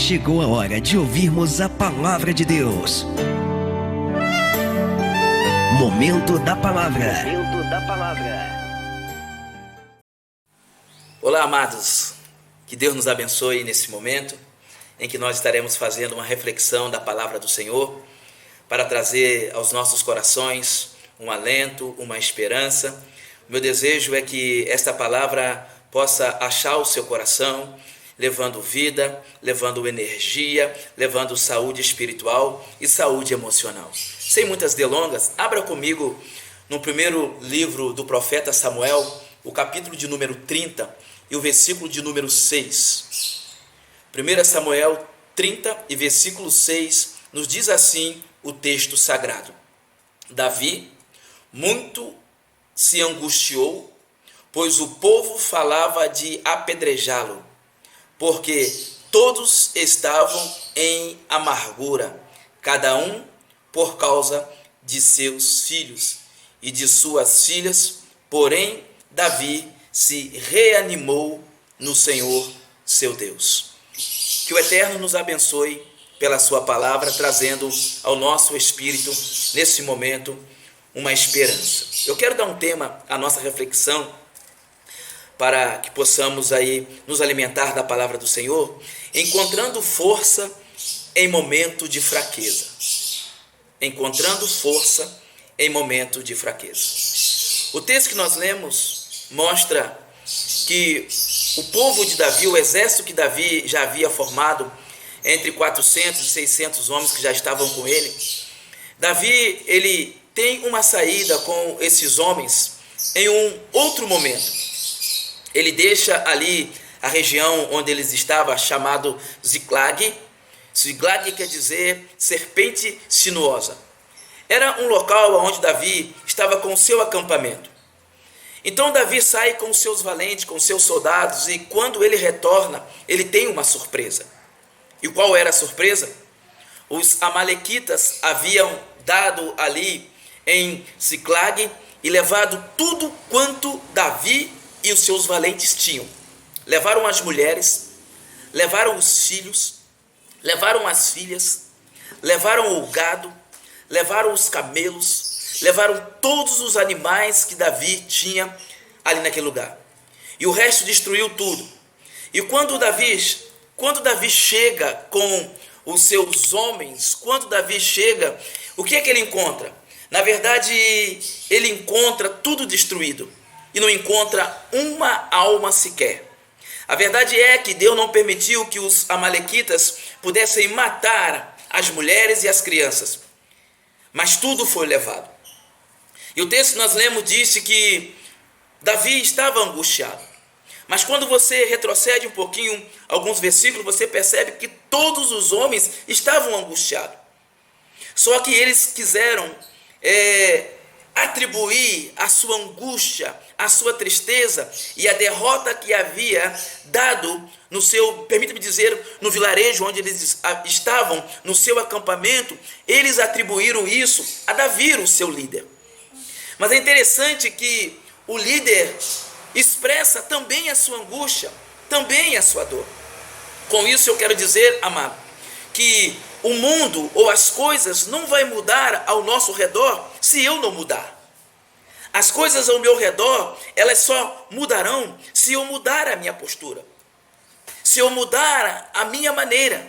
chegou a hora de ouvirmos a palavra de Deus. Momento da palavra. Olá, amados. Que Deus nos abençoe nesse momento em que nós estaremos fazendo uma reflexão da palavra do Senhor para trazer aos nossos corações um alento, uma esperança. O meu desejo é que esta palavra possa achar o seu coração, levando vida, levando energia, levando saúde espiritual e saúde emocional. Sem muitas delongas, abra comigo no primeiro livro do profeta Samuel, o capítulo de número 30 e o versículo de número 6. 1 Samuel 30 e versículo 6 nos diz assim o texto sagrado: Davi muito se angustiou, pois o povo falava de apedrejá-lo, porque todos estavam em amargura, cada um por causa de seus filhos e de suas filhas. Porém, Davi se reanimou no Senhor, seu Deus. Que o Eterno nos abençoe pela sua palavra, trazendo ao nosso espírito, nesse momento, uma esperança. Eu quero dar um tema à nossa reflexão, para que possamos aí nos alimentar da palavra do Senhor, encontrando força em momento de fraqueza. Encontrando força em momento de fraqueza. O texto que nós lemos mostra que o povo de Davi, o exército que Davi já havia formado, entre 400 e 600 homens que já estavam com ele, Davi, ele tem uma saída com esses homens em um outro momento. Ele deixa ali a região onde eles estavam, chamado Ziklag. Ziklag quer dizer serpente sinuosa. Era um local onde Davi estava com o seu acampamento. Então Davi sai com os seus valentes, com os seus soldados, e quando ele retorna, ele tem uma surpresa. E qual era a surpresa? Os amalequitas haviam dado ali em Ziklag e levado tudo quanto Davi e os seus valentes tinham. Levaram as mulheres, levaram os filhos, levaram as filhas, levaram o gado, levaram os camelos, levaram todos os animais que Davi tinha ali naquele lugar. E o resto destruiu tudo. E quando Davi chega com os seus homens, quando Davi chega, o que é que ele encontra? Na verdade, ele encontra tudo destruído e não encontra uma alma sequer. A verdade é que Deus não permitiu que os amalequitas pudessem matar as mulheres e as crianças, mas tudo foi levado. E o texto que nós lemos disse que Davi estava angustiado. Mas quando você retrocede um pouquinho, alguns versículos, você percebe que todos os homens estavam angustiados. Só que eles quiseram atribuir a sua angústia, a sua tristeza e a derrota que havia dado no seu, permita-me dizer, no vilarejo onde eles estavam, no seu acampamento, eles atribuíram isso a Davi, o seu líder. Mas é interessante que o líder expressa também a sua angústia, também a sua dor. Com isso eu quero dizer, amado, que o mundo ou as coisas não vai mudar ao nosso redor se eu não mudar. As coisas ao meu redor, elas só mudarão se eu mudar a minha postura, se eu mudar a minha maneira.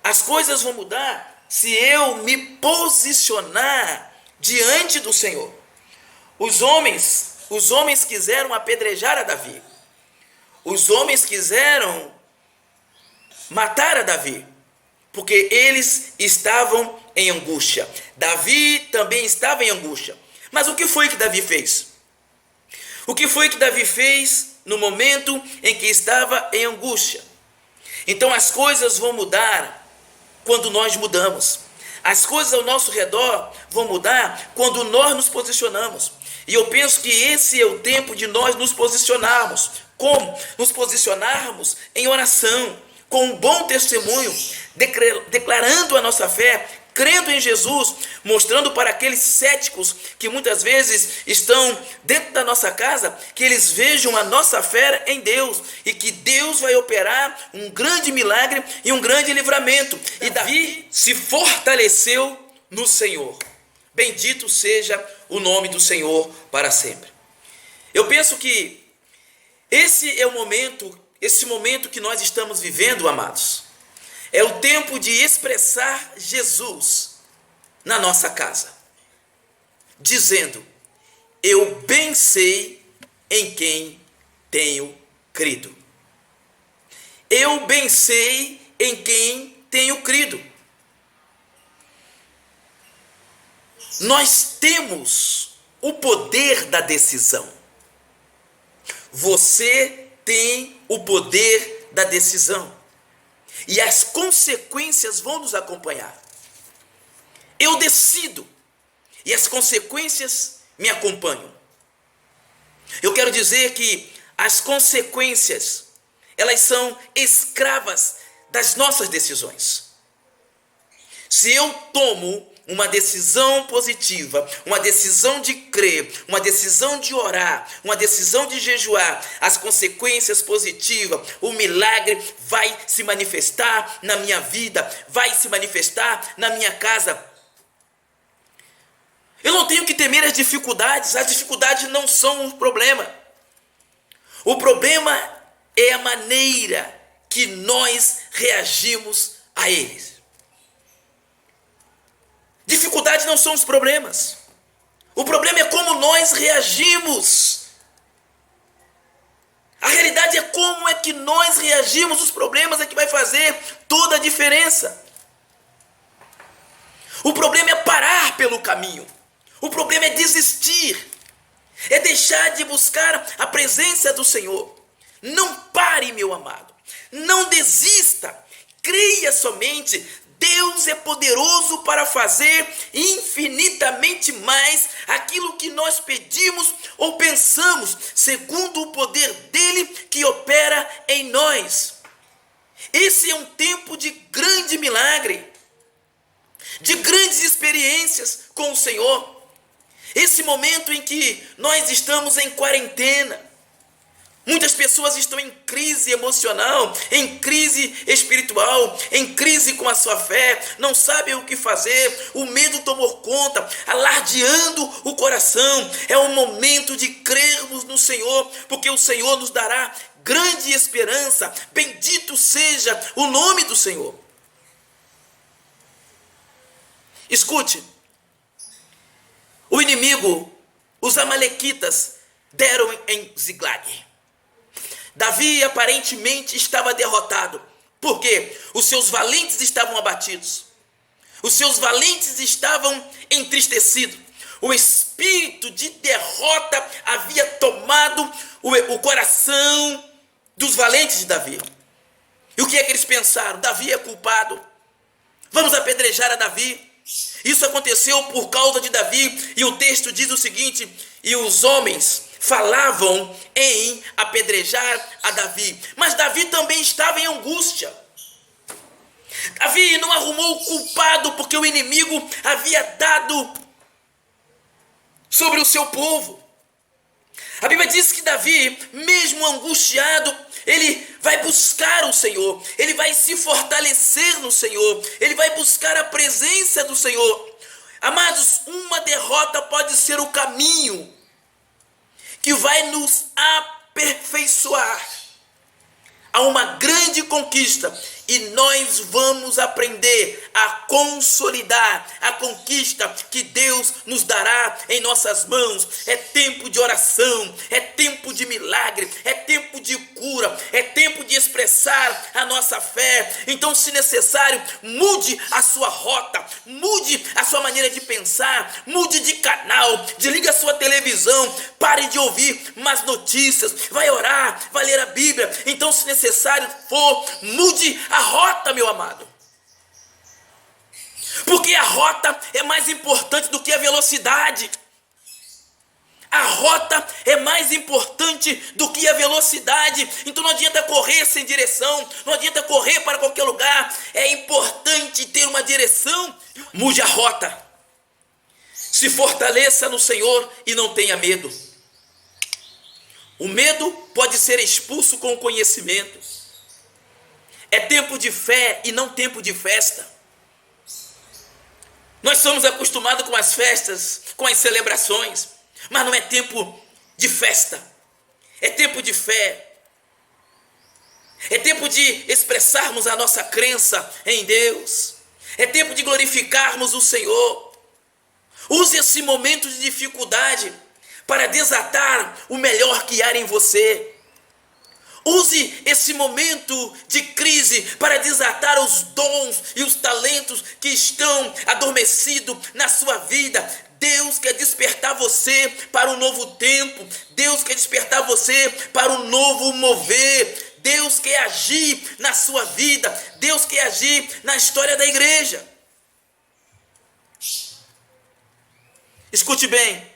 As coisas vão mudar se eu me posicionar diante do Senhor. Os homens quiseram apedrejar a Davi. Os homens quiseram matar a Davi, porque eles estavam em angústia. Davi também estava em angústia. Mas o que foi que Davi fez? O que foi que Davi fez no momento em que estava em angústia? Então as coisas vão mudar quando nós mudamos. As coisas ao nosso redor vão mudar quando nós nos posicionamos. E eu penso que esse é o tempo de nós nos posicionarmos. Como? Nos posicionarmos em oração, com um bom testemunho, declarando a nossa fé, crendo em Jesus, mostrando para aqueles céticos que muitas vezes estão dentro da nossa casa, que eles vejam a nossa fé em Deus e que Deus vai operar um grande milagre e um grande livramento. E Davi se fortaleceu no Senhor. Bendito seja o nome do Senhor para sempre. Eu penso que esse é o momento, esse momento que nós estamos vivendo, amados, é o tempo de expressar Jesus na nossa casa, dizendo: eu bem sei em quem tenho crido. Eu bem sei em quem tenho crido. Nós temos o poder da decisão. Você tem o poder da decisão. E as consequências vão nos acompanhar. Eu decido e as consequências me acompanham. Eu quero dizer que as consequências, elas são escravas das nossas decisões. Se eu tomo uma decisão positiva, uma decisão de crer, uma decisão de orar, uma decisão de jejuar, as consequências positivas, o milagre vai se manifestar na minha vida, vai se manifestar na minha casa. Eu não tenho que temer as dificuldades não são o problema. O problema é a maneira que nós reagimos a eles. Dificuldades não são os problemas. O problema é como nós reagimos. A realidade é como é que nós reagimos. Os problemas é que vai fazer toda a diferença. O problema é parar pelo caminho. O problema é desistir. É deixar de buscar a presença do Senhor. Não pare, meu amado. Não desista. Creia somente. Deus é poderoso para fazer infinitamente mais aquilo que nós pedimos ou pensamos, segundo o poder dele que opera em nós. Esse é um tempo de grande milagre, de grandes experiências com o Senhor. Esse momento em que nós estamos em quarentena. Muitas pessoas estão em crise emocional, em crise espiritual, em crise com a sua fé, não sabem o que fazer, o medo tomou conta, alardeando o coração. É o momento de crermos no Senhor, porque o Senhor nos dará grande esperança. Bendito seja o nome do Senhor. Escute, o inimigo, os amalequitas, deram em Ziglag. Davi aparentemente estava derrotado, porque os seus valentes estavam abatidos, os seus valentes estavam entristecidos, o espírito de derrota havia tomado o coração dos valentes de Davi. E o que é que eles pensaram? Davi é culpado, vamos apedrejar a Davi. Isso aconteceu por causa de Davi, e o texto diz o seguinte: e os homens falavam em apedrejar a Davi, mas Davi também estava em angústia. Davi não arrumou o culpado porque o inimigo havia dado sobre o seu povo. A Bíblia diz que Davi, mesmo angustiado, ele vai buscar o Senhor, ele vai se fortalecer no Senhor, ele vai buscar a presença do Senhor. Amados, uma derrota pode ser o caminho que vai nos aperfeiçoar a uma grande conquista, e nós vamos aprender a consolidar a conquista que Deus nos dará em nossas mãos. É tempo de oração, é tempo de milagre, é tempo de cura, é tempo de expressar a nossa fé. Então, se necessário, mude a sua rota, mude a sua maneira de pensar, mude de canal, desliga a sua televisão, pare de ouvir más notícias, vai orar, vai ler a Bíblia. Então, se necessário for, mude a rota, meu amado. Porque a rota é mais importante do que a velocidade. A rota é mais importante do que a velocidade. Então não adianta correr sem direção, não adianta correr para qualquer lugar. É importante ter uma direção. Mude a rota. Se fortaleça no Senhor e não tenha medo. O medo pode ser expulso com o conhecimento. É tempo de fé e não tempo de festa. Nós somos acostumados com as festas, com as celebrações, mas não é tempo de festa. É tempo de fé. É tempo de expressarmos a nossa crença em Deus. É tempo de glorificarmos o Senhor. Use esse momento de dificuldade para desatar o melhor que há em você. Use esse momento de crise para desatar os dons e os talentos que estão adormecidos na sua vida. Deus quer despertar você para um novo tempo. Deus quer despertar você para um novo mover. Deus quer agir na sua vida. Deus quer agir na história da igreja. Escute bem.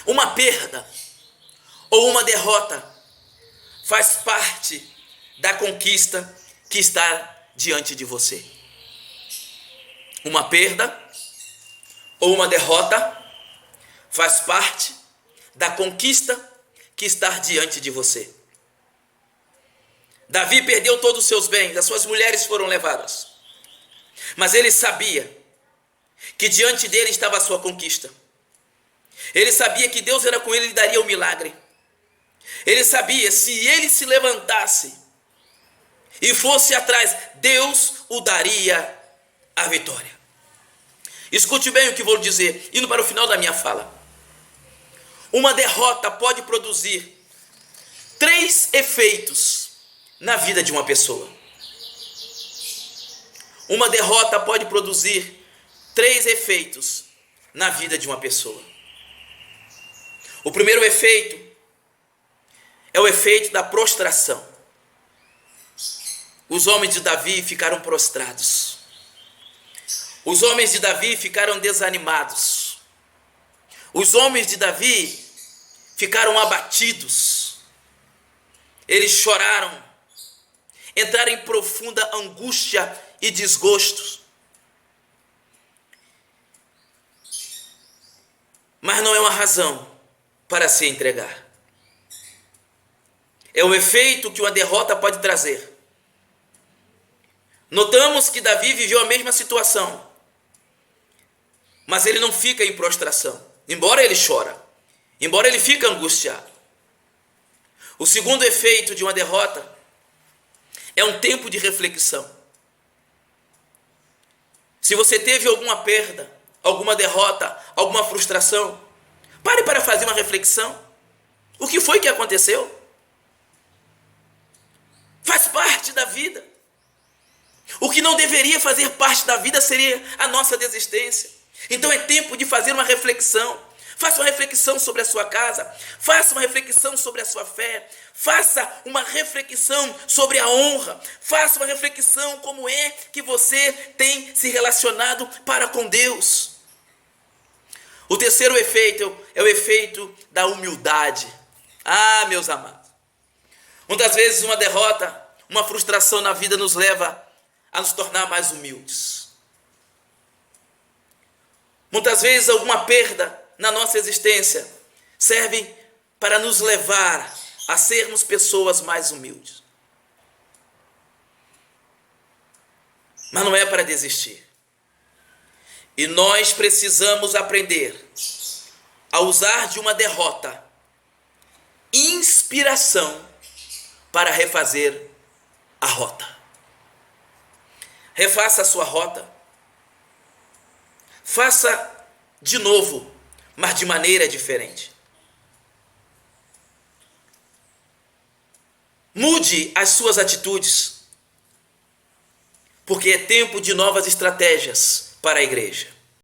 Uma perda ou uma derrota faz parte da conquista que está diante de você. Uma perda ou uma derrota faz parte da conquista que está diante de você. Davi perdeu todos os seus bens, as suas mulheres foram levadas. Mas ele sabia que diante dele estava a sua conquista. Ele sabia que Deus era com ele e daria o milagre. Ele sabia, se ele se levantasse e fosse atrás, Deus o daria a vitória. Escute bem o que vou dizer, indo para o final da minha fala. Uma derrota pode produzir 3 efeitos na vida de uma pessoa. Uma derrota pode produzir 3 efeitos na vida de uma pessoa. O primeiro efeito é o efeito da prostração. Os homens de Davi ficaram prostrados. Os homens de Davi ficaram desanimados. Os homens de Davi ficaram abatidos. Eles choraram, entraram em profunda angústia e desgosto. Mas não é uma razão para se entregar. É o efeito que uma derrota pode trazer. Notamos que Davi viveu a mesma situação, mas ele não fica em prostração, embora ele chora, embora ele fique angustiado. O segundo efeito de uma derrota é um tempo de reflexão. Se você teve alguma perda, alguma derrota, alguma frustração, pare para fazer uma reflexão. O que foi que aconteceu? Faz parte da vida. O que não deveria fazer parte da vida seria a nossa desistência. Então é tempo de fazer uma reflexão. Faça uma reflexão sobre a sua casa. Faça uma reflexão sobre a sua fé. Faça uma reflexão sobre a honra. Faça uma reflexão como é que você tem se relacionado para com Deus. O terceiro efeito é o efeito da humildade. Ah, meus amados. Muitas vezes uma derrota, uma frustração na vida nos leva a nos tornar mais humildes. Muitas vezes alguma perda na nossa existência serve para nos levar a sermos pessoas mais humildes. Mas não é para desistir. E nós precisamos aprender a usar de uma derrota inspiração para refazer a rota. Refaça a sua rota. Faça de novo, mas de maneira diferente. Mude as suas atitudes, porque é tempo de novas estratégias para a igreja.